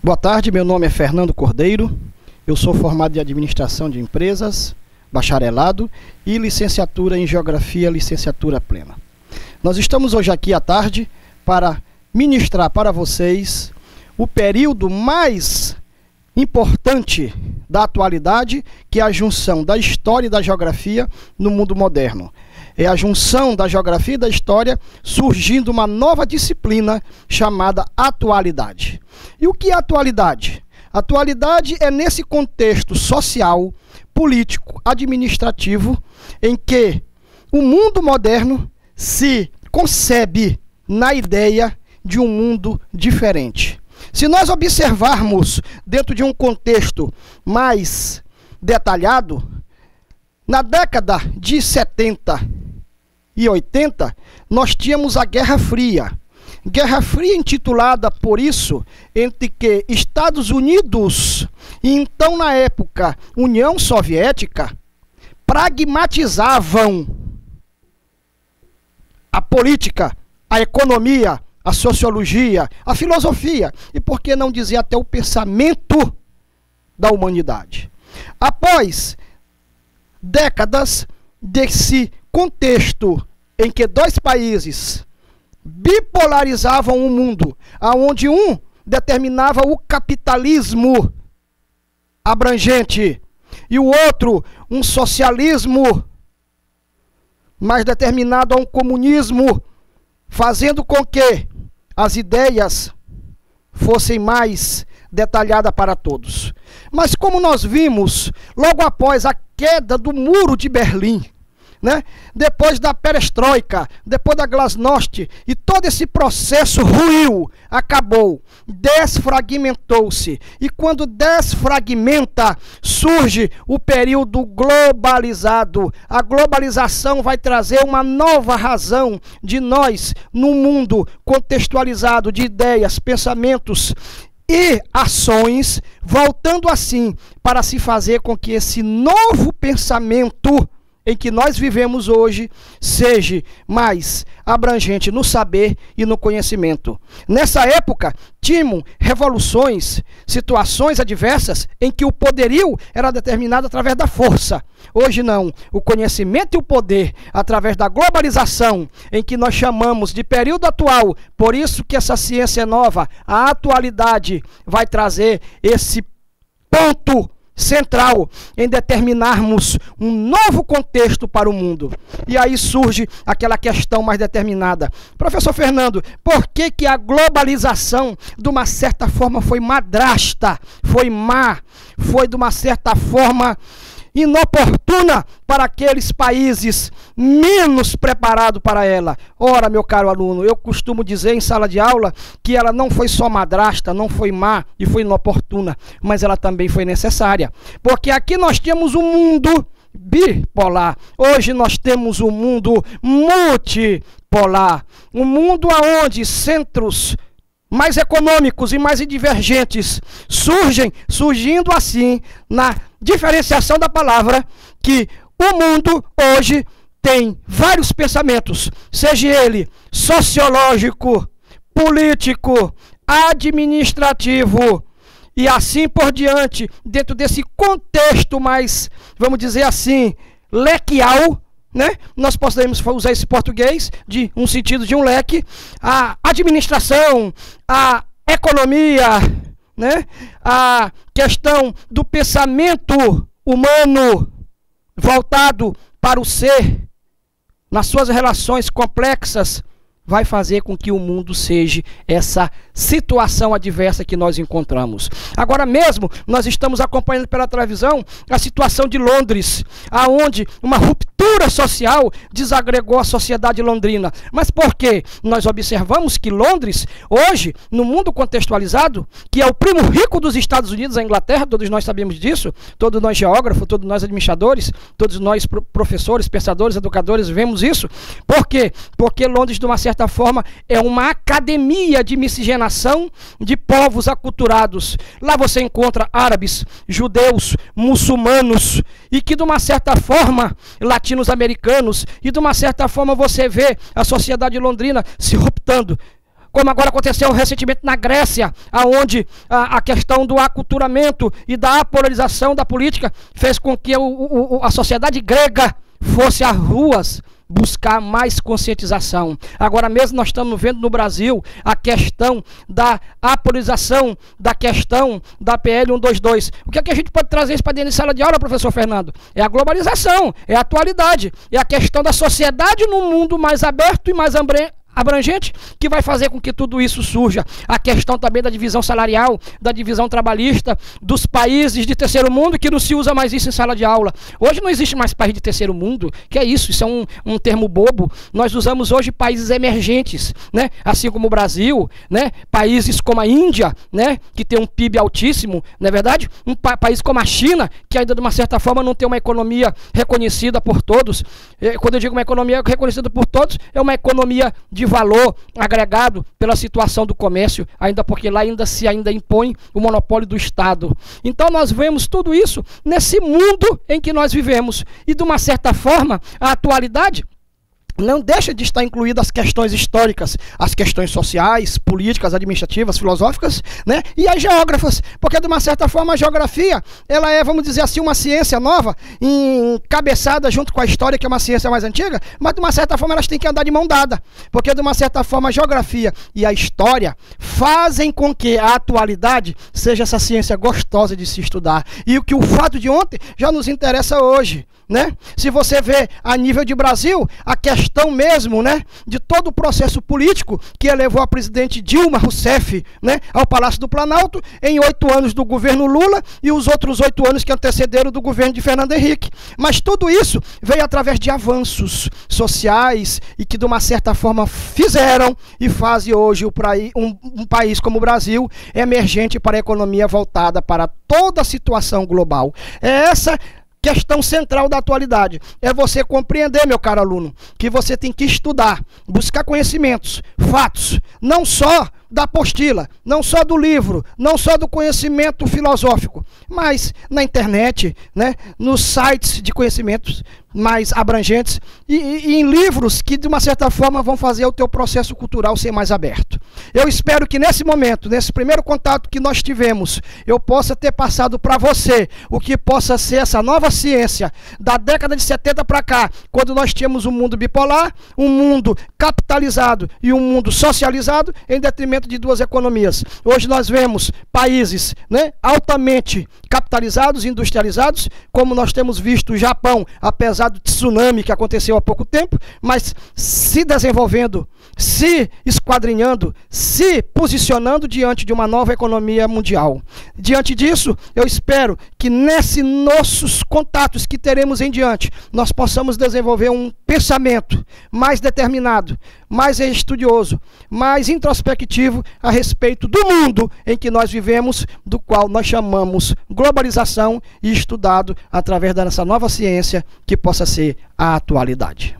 Boa tarde, meu nome é Fernando Cordeiro, eu sou formado em Administração de Empresas, bacharelado e licenciatura em Geografia, licenciatura plena. Nós estamos hoje aqui à tarde para ministrar para vocês o período mais importante da atualidade, que é a junção da história e da geografia no mundo moderno. É a junção da geografia e da história surgindo uma nova disciplina chamada atualidade. E o que é atualidade? Atualidade é nesse contexto social, político, administrativo, em que o mundo moderno se concebe na ideia de um mundo diferente. Se nós observarmos dentro de um contexto mais detalhado, na década de 70 e 80, nós tínhamos a Guerra Fria. Guerra Fria intitulada por isso, entre que Estados Unidos e então na época União Soviética pragmatizavam a política, a economia, a sociologia, a filosofia e, por que não dizer, até o pensamento da humanidade. Após décadas desse contexto em que dois países bipolarizavam o mundo, aonde um determinava o capitalismo abrangente e o outro um socialismo mais determinado a um comunismo, fazendo com que as ideias fossem mais detalhadas para todos. Mas como nós vimos, logo após a queda do Muro de Berlim, depois da perestroika, depois da glasnost, e todo esse processo ruiu, acabou, desfragmentou-se. E quando desfragmenta, surge o período globalizado. A globalização vai trazer uma nova razão de nós, num mundo contextualizado de ideias, pensamentos e ações, voltando assim para se fazer com que esse novo pensamento em que nós vivemos hoje seja mais abrangente no saber e no conhecimento. Nessa época, tínhamos revoluções, situações adversas em que o poderio era determinado através da força. Hoje não, o conhecimento e o poder, através da globalização, em que nós chamamos de período atual, por isso que essa ciência é nova, a atualidade vai trazer esse ponto central em determinarmos um novo contexto para o mundo. E aí surge aquela questão mais determinada. Professor Fernando, por que que a globalização de uma certa forma foi madrasta, foi má, foi de uma certa forma inoportuna para aqueles países menos preparados para ela? Ora, meu caro aluno, eu costumo dizer em sala de aula que ela não foi só madrasta, não foi má e foi inoportuna, mas ela também foi necessária. Porque aqui nós temos um mundo bipolar, hoje nós temos um mundo multipolar, um mundo onde centros mais econômicos e mais divergentes surgindo assim na diferenciação da palavra, que o mundo hoje tem vários pensamentos, seja ele sociológico, político, administrativo e assim por diante, dentro desse contexto mais, vamos dizer assim, lequial, nós podemos usar esse português de um sentido de um leque, a administração, a economia, a questão do pensamento humano voltado para o ser, nas suas relações complexas, vai fazer com que o mundo seja essa situação adversa que nós encontramos. Agora mesmo, nós estamos acompanhando pela televisão a situação de Londres, aonde uma ruptura social desagregou a sociedade londrina. Mas por quê? Nós observamos que Londres, hoje, no mundo contextualizado, que é o primo rico dos Estados Unidos, a Inglaterra, todos nós sabemos disso, todos nós geógrafos, todos nós administradores, todos nós professores, pensadores, educadores, vemos isso. Por quê? Porque Londres, de uma certa forma, é uma academia de miscigenação de povos aculturados. Lá você encontra árabes, judeus, muçulmanos, e que de uma certa forma, latinos-americanos, e de uma certa forma você vê a sociedade londrina se ruptando. como agora aconteceu recentemente na Grécia, onde a questão do aculturamento e da apolarização da política fez com que a sociedade grega fosse às ruas buscar mais conscientização. Agora mesmo nós estamos vendo no Brasil a questão da apolarização, da questão da PL 122. O que é que a gente pode trazer isso para dentro de sala de aula, professor Fernando? É a globalização, é a atualidade, é a questão da sociedade num mundo mais aberto e mais abrangente, que vai fazer com que tudo isso surja. A questão também da divisão salarial, da divisão trabalhista, dos países de terceiro mundo, que não se usa mais isso em sala de aula. Hoje não existe mais país de terceiro mundo. Que é isso? Isso é um termo bobo. Nós usamos hoje países emergentes, né? Assim como o Brasil, né? Países como a Índia, né? Que tem um PIB altíssimo, não é verdade? Um país como a China, que ainda de uma certa forma não tem uma economia reconhecida por todos. Quando eu digo uma economia reconhecida por todos, é uma economia de valor agregado pela situação do comércio, ainda porque lá ainda impõe o monopólio do Estado. Então nós vemos tudo isso nesse mundo em que nós vivemos. E de uma certa forma, a atualidade não deixa de estar incluídas as questões históricas, as questões sociais, políticas, administrativas, filosóficas, né? E as geógrafas, porque de uma certa forma a geografia, ela é, vamos dizer assim, uma ciência nova, encabeçada junto com a história, que é uma ciência mais antiga, mas de uma certa forma elas têm que andar de mão dada, porque de uma certa forma a geografia e a história fazem com que a atualidade seja essa ciência gostosa de se estudar, e o que o fato de ontem já nos interessa hoje, né? Se você vê a nível de Brasil, a questão mesmo, né, de todo o processo político que levou a presidente Dilma Rousseff, né, ao Palácio do Planalto em 8 anos do governo Lula e os outros 8 anos que antecederam do governo de Fernando Henrique. Mas tudo isso veio através de avanços sociais e que de uma certa forma fizeram e fazem hoje um país como o Brasil emergente para a economia voltada para toda a situação global. É essa questão central da atualidade. É você compreender, meu caro aluno, que você tem que estudar, buscar conhecimentos, fatos, não só da apostila, não só do livro, não só do conhecimento filosófico, mas na internet, né, nos sites de conhecimentos mais abrangentes e em livros que de uma certa forma vão fazer o teu processo cultural ser mais aberto. Eu espero que nesse momento, nesse primeiro contato que nós tivemos, eu possa ter passado para você o que possa ser essa nova ciência da década de 70 para cá, quando nós tínhamos um mundo bipolar, um mundo capitalizado e um mundo socializado em detrimento de duas economias. Hoje nós vemos países, né, altamente capitalizados, industrializados, como nós temos visto o Japão, apesar do tsunami que aconteceu há pouco tempo, mas se desenvolvendo, se esquadrinhando, se posicionando diante de uma nova economia mundial. Diante disso, eu espero que nesses nossos contatos que teremos em diante, nós possamos desenvolver um pensamento mais determinado, mais estudioso, mais introspectivo a respeito do mundo em que nós vivemos, do qual nós chamamos globalização, e estudado através dessa nova ciência que possa ser a atualidade.